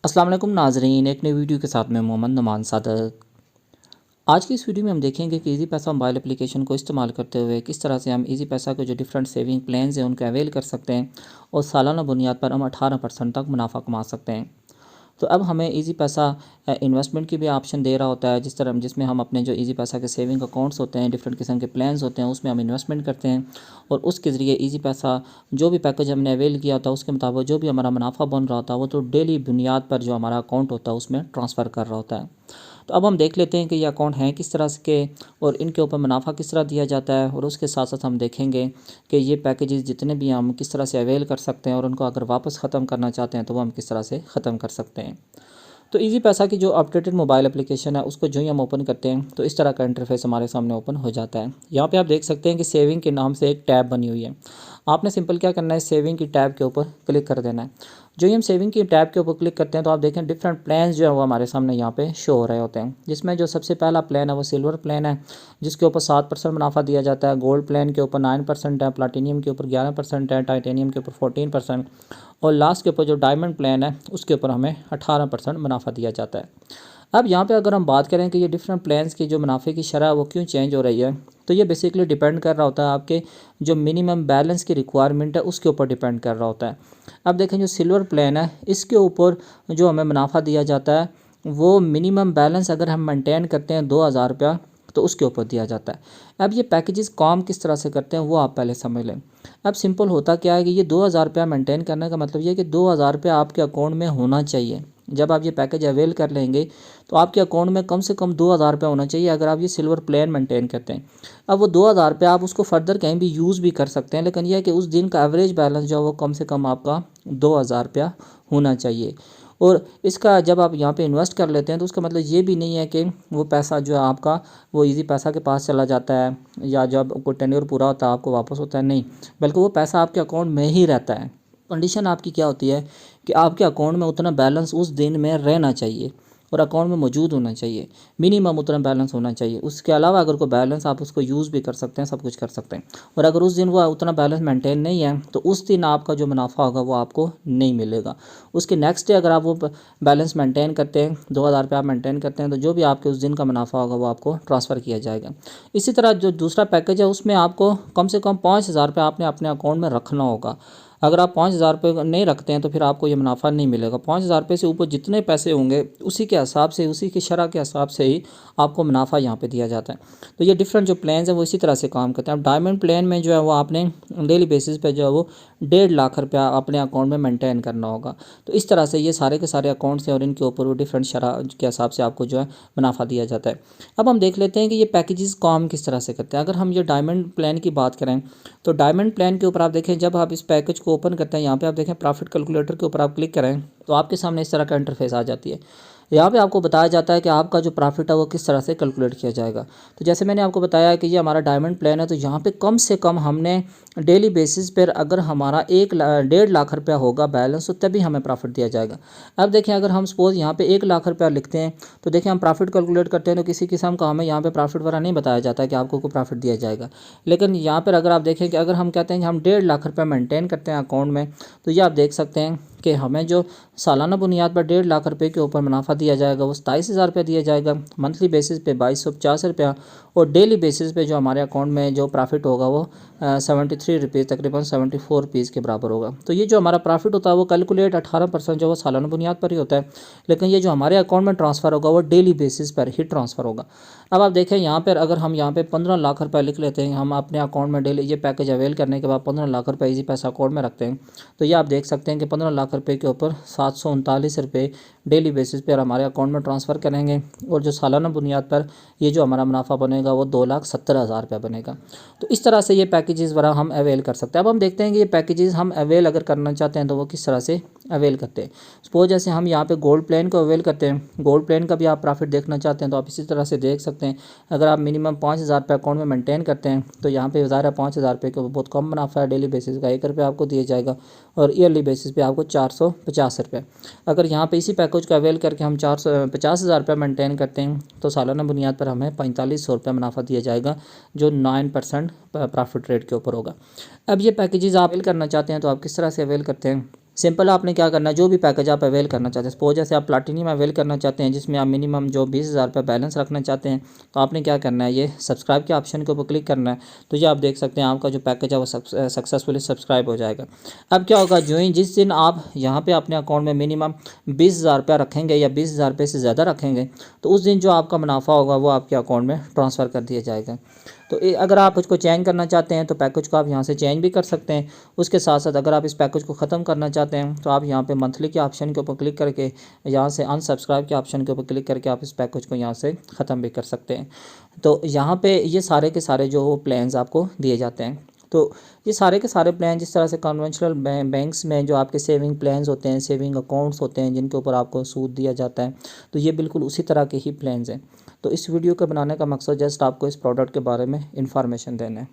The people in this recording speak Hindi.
अस्सलाम वालेकुम नाजरीन, एक नई वीडियो के साथ मैं मोहम्मद नुमान सादक। आज की इस वीडियो में हम देखेंगे कि इजी पैसा मोबाइल एप्लीकेशन को इस्तेमाल करते हुए किस तरह से हम इजी पैसा के जो डिफरेंट सेविंग प्लान्स हैं उनका अवेल कर सकते हैं और सालाना बुनियाद पर हम 18% तक मुनाफा कमा सकते हैं। तो अब हमें इजी पैसा इन्वेस्टमेंट की भी ऑप्शन दे रहा होता है, जिसमें हम अपने जो इजी पैसा के सेविंग अकाउंट्स होते हैं, डिफरेंट किस्म के प्लान्स होते हैं, उसमें हम इन्वेस्टमेंट करते हैं और उसके ज़रिए इजी पैसा जो भी पैकेज हमने अवेल किया होता है उसके मुताबिक जो भी हमारा मुनाफा बन रहा होता है वो तो डेली बुनियाद पर जो हमारा अकाउंट होता है उसमें ट्रांसफ़र कर रहा होता है। तो अब हम देख लेते हैं कि ये अकाउंट हैं किस तरह से के और इनके ऊपर मुनाफा किस तरह दिया जाता है, और उसके साथ साथ हम देखेंगे कि ये पैकेजेस जितने भी हम किस तरह से अवेल कर सकते हैं और उनको अगर वापस ख़त्म करना चाहते हैं तो वो हम किस तरह से ख़त्म कर सकते हैं। तो इजी पैसा की जो अपडेटेड मोबाइल एप्लीकेशन है उसको जो ही हम ओपन करते हैं तो इस तरह का इंटरफेस हमारे सामने ओपन हो जाता है। यहाँ पे आप देख सकते हैं कि सेविंग के नाम से एक टैब बनी हुई है। आपने सिंपल क्या करना है, सेविंग की टैब के ऊपर क्लिक कर देना है। जो ही हम सेविंग की टैब के ऊपर क्लिक करते हैं तो आप देखें डिफरेंट प्लान्स जो है वो हमारे सामने यहाँ पे शो हो रहे होते हैं, जिसमें जो सबसे पहला प्लान है वो सिल्वर प्लान है, जिसके ऊपर 7% मुनाफा दिया जाता है। गोल्ड प्लान के ऊपर 9% है, प्लाटीनियम के ऊपर 11% है, टाइटेनियम के ऊपर 14% और लास्ट के ऊपर जो डायमंड प्लान है उसके ऊपर हमें 18% मुनाफा दिया जाता है। अब यहाँ पे अगर हम बात करें कि ये डिफरेंट प्लान्स की जो मुनाफे की शरह वो क्यों चेंज हो रही है, तो ये बेसिकली डिपेंड कर रहा होता है आपके जो मिनिमम बैलेंस की रिक्वायरमेंट है उसके ऊपर डिपेंड कर रहा होता है। अब देखें जो सिल्वर प्लान है इसके ऊपर जो हमें मुनाफा दिया जाता है वो मिनिमम बैलेंस अगर हम मेंटेन करते हैं 2000 रुपया तो उसके ऊपर दिया जाता है। अब ये पैकेजेस काम किस तरह से करते हैं वो आप पहले समझ लें। अब सिंपल होता क्या है कि ये 2000 रुपया मेंटेन करने का मतलब ये है कि 2000 रुपया आपके अकाउंट में होना चाहिए। जब आप ये पैकेज अवेल कर लेंगे तो आपके अकाउंट में कम से कम 2000 रुपया होना चाहिए अगर आप ये सिल्वर प्लान मेंटेन करते हैं। अब वो 2000 रुपया आप उसको फर्दर कहीं भी यूज़ भी कर सकते हैं, लेकिन यह है कि उस दिन का एवरेज बैलेंस जो है वो कम से कम आपका 2000 रुपया होना चाहिए। और इसका जब आप यहाँ पे इन्वेस्ट कर लेते हैं तो उसका मतलब ये भी नहीं है कि वो पैसा जो है आपका वो इजी पैसा के पास चला जाता है या जब कोई टेन्योर पूरा होता है आपको वापस होता है, नहीं, बल्कि वो पैसा आपके अकाउंट में ही रहता है। कंडीशन आपकी क्या होती है कि आपके अकाउंट में उतना बैलेंस उस दिन में रहना चाहिए और अकाउंट में मौजूद होना चाहिए, मिनिमम उतना बैलेंस होना चाहिए। उसके अलावा अगर कोई बैलेंस आप उसको यूज़ भी कर सकते हैं, सब कुछ कर सकते हैं, और अगर उस दिन वो उतना बैलेंस मेंटेन नहीं है तो उस दिन आपका जो मुनाफा होगा वो आपको नहीं मिलेगा। उसके नेक्स्ट डे अगर आप वो बैलेंस मेंटेन करते हैं, 2000 रुपया आप मेंटेन करते हैं, तो जो भी आपके उस दिन का मुनाफा होगा वो आपको ट्रांसफ़र किया जाएगा। इसी तरह जो दूसरा पैकेज है उसमें आपको कम से कम 5000 रुपया आपने अपने अकाउंट में रखना होगा। अगर आप 5000 रुपये नहीं रखते हैं तो फिर आपको ये मुनाफा नहीं मिलेगा। 5000 रुपये से ऊपर जितने पैसे होंगे उसी के हिसाब से, उसी की शरह के हिसाब से ही आपको मुनाफा यहाँ पे दिया जाता है। तो ये डिफरेंट जो प्लान्स हैं वो इसी तरह से काम करते हैं। अब डायमंड प्लान में जो है वो आपने डेली बेसिस पे जो है वो 1.5 लाख रुपया अपने अकाउंट में मेंटेन करना होगा। तो इस तरह से ये सारे के सारे अकाउंट्स हैं और इनके ऊपर वो डिफरेंट शरह के हिसाब से आपको जो है मुनाफा दिया जाता है। अब हम देख लेते हैं कि ये पैकेजेस काम किस तरह से करते हैं। अगर हम ये डायमंड प्लान की बात करें तो डायमंड प्लान के ऊपर आप देखें, जब आप इस पैकेज को ओपन करते हैं यहाँ पे आप देखें प्रॉफिट कैलकुलेटर के ऊपर आप क्लिक करें तो आपके सामने इस तरह का इंटरफेस आ जाती है। यहाँ पे आपको बताया जाता है कि आपका जो प्रॉफिट है वो किस तरह से कैलकुलेट किया जाएगा। तो जैसे मैंने आपको बताया कि ये हमारा डायमंड प्लान है, तो यहाँ पे कम से कम हमने डेली बेसिस पर अगर हमारा 1.5 लाख रुपया होगा बैलेंस तो तभी हमें प्रॉफिट दिया जाएगा। अब देखें अगर हम सपोज़ यहाँ पे 1 लाख रुपया लिखते हैं तो देखें हम प्रॉफिट कैलकुलेट करते हैं तो किसी किस्म का हमें यहाँ पे प्रॉफिट वगैरह नहीं बताया जाता है कि आपको को प्रॉफिट दिया जाएगा। लेकिन यहाँ पर अगर आप देखें कि अगर हम कहते हैं कि हम 1.5 लाख रुपया मेंटेन करते हैं अकाउंट में, तो ये आप देख सकते हैं कि हमें जो सालाना बुनियाद पर 1.5 लाख रुपये के ऊपर मुनाफा दिया जाएगा वो 27,000 रुपया दिया जाएगा, मंथली बेसिस पे 2250 रुपया, और डेली बेसिस पे जो हमारे अकाउंट में जो प्रॉफिट होगा वो 73 रुपीज़, तकरीबन 74 रुपीज़ के बराबर होगा। तो ये जो हमारा प्रॉफिट होता है वो कैलकुलेट 18% जो वो सालाना बुनियाद पर ही होता है, लेकिन ये जो हमारे अकाउंट में ट्रांसफ़र होगा वो डेली बेसिस पर ही ट्रांसफ़र होगा। अब आप देखें यहाँ पर अगर हम यहाँ पे 15 लाख रुपये लिख लेते हैं, हम अपने अकाउंट में डेली ये पैकेज अवेल करने के बाद 15 लाख रुपये इजी पैसा अकाउंट में रखते हैं, तो ये आप देख सकते हैं कि 15 लाख रुपये के ऊपर 739 रुपये डेली बेसिस पर हमारे अकाउंट में ट्रांसफ़र करेंगे, और जो सालाना बुनियाद पर ये जो हमारा मुनाफा बनेगा वो 2,70,000 रुपया बनेगा। तो इस तरह से ये पैकेजेस वगैरह हम अवेल कर सकते हैं। अब हम देखते हैं कि ये पैकेजेस हम अवेल अगर करना चाहते हैं तो वो किस तरह से अवेल करते हैं। सपोज जैसे हम यहाँ पे गोल्ड प्लान को अवेल करते हैं, गोल्ड प्लान का भी आप प्रॉफिट देखना चाहते हैं तो आप इसी तरह से देख सकते हैं। अगर आप मिनिमम 5,000 रुपये अकाउंट में मेंटेन करते हैं तो यहाँ पे ज़ाहिर है 5,000 रुपये का बहुत कम मुनाफा है, डेली बेसिस का 1 रुपया आपको दिया जाएगा और ईयरली बेसिस पे आपको 450 रुपये। अगर यहाँ पे इसी पैकेज को अवेल करके हम 450,000 रुपये मेंटेन करते हैं तो सालाना बुनियाद पर हमें 4500 रुपये मुनाफा दिया जाएगा, जो 9% प्रॉफिट रेट के ऊपर होगा। अब ये पैकेजेस आप अवेल करना चाहते हैं तो आप किस तरह से अवेल करते हैं। सिंपल आपने क्या करना है, जो भी पैकेज आप अवेल करना चाहते हैं, सपोज जैसे आप प्लाटिनियम अवेल करना चाहते हैं जिसमें आप मिनिमम जो 20,000 रुपये बैलेंस रखना चाहते हैं, तो आपने क्या करना है, ये सब्सक्राइब के ऑप्शन के ऊपर क्लिक करना है। तो ये आप देख सकते हैं आपका जो पैकेज है वो सक्सेसफुली सब्सक्राइब हो जाएगा। अब क्या होगा, जो ही जिस दिन आप यहाँ पर अपने अकाउंट में मिनिमम 20,000 रुपया रखेंगे या 20,000 रुपये से ज़्यादा रखेंगे, तो उस दिन जो आपका मुनाफा होगा वो आपके अकाउंट में ट्रांसफ़र कर दिया जाएगा। तो अगर आप उसको चेंज करना चाहते हैं तो पैकेज को आप यहाँ से चेंज भी कर सकते हैं। उसके साथ साथ अगर आप इस पैकेज को ख़त्म करना चाहते हैं तो आप यहाँ पे मंथली के ऑप्शन के ऊपर क्लिक करके यहाँ से अनसब्सक्राइब के ऑप्शन के ऊपर क्लिक करके आप इस पैकेज को यहाँ से ख़त्म भी कर सकते हैं। तो यहाँ पे ये सारे के सारे जो प्लान्स आपको दिए जाते हैं। तो ये सारे के सारे प्लान जिस तरह से कन्वेंशनल बैंक्स में जो आपके सेविंग प्लान्स होते हैं, सेविंग अकाउंट्स होते हैं जिनके ऊपर आपको सूद दिया जाता है, तो ये बिल्कुल उसी तरह के ही प्लान्स हैं। तो इस वीडियो को बनाने का मकसद जस्ट आपको इस प्रोडक्ट के बारे में इंफॉर्मेशन देना है।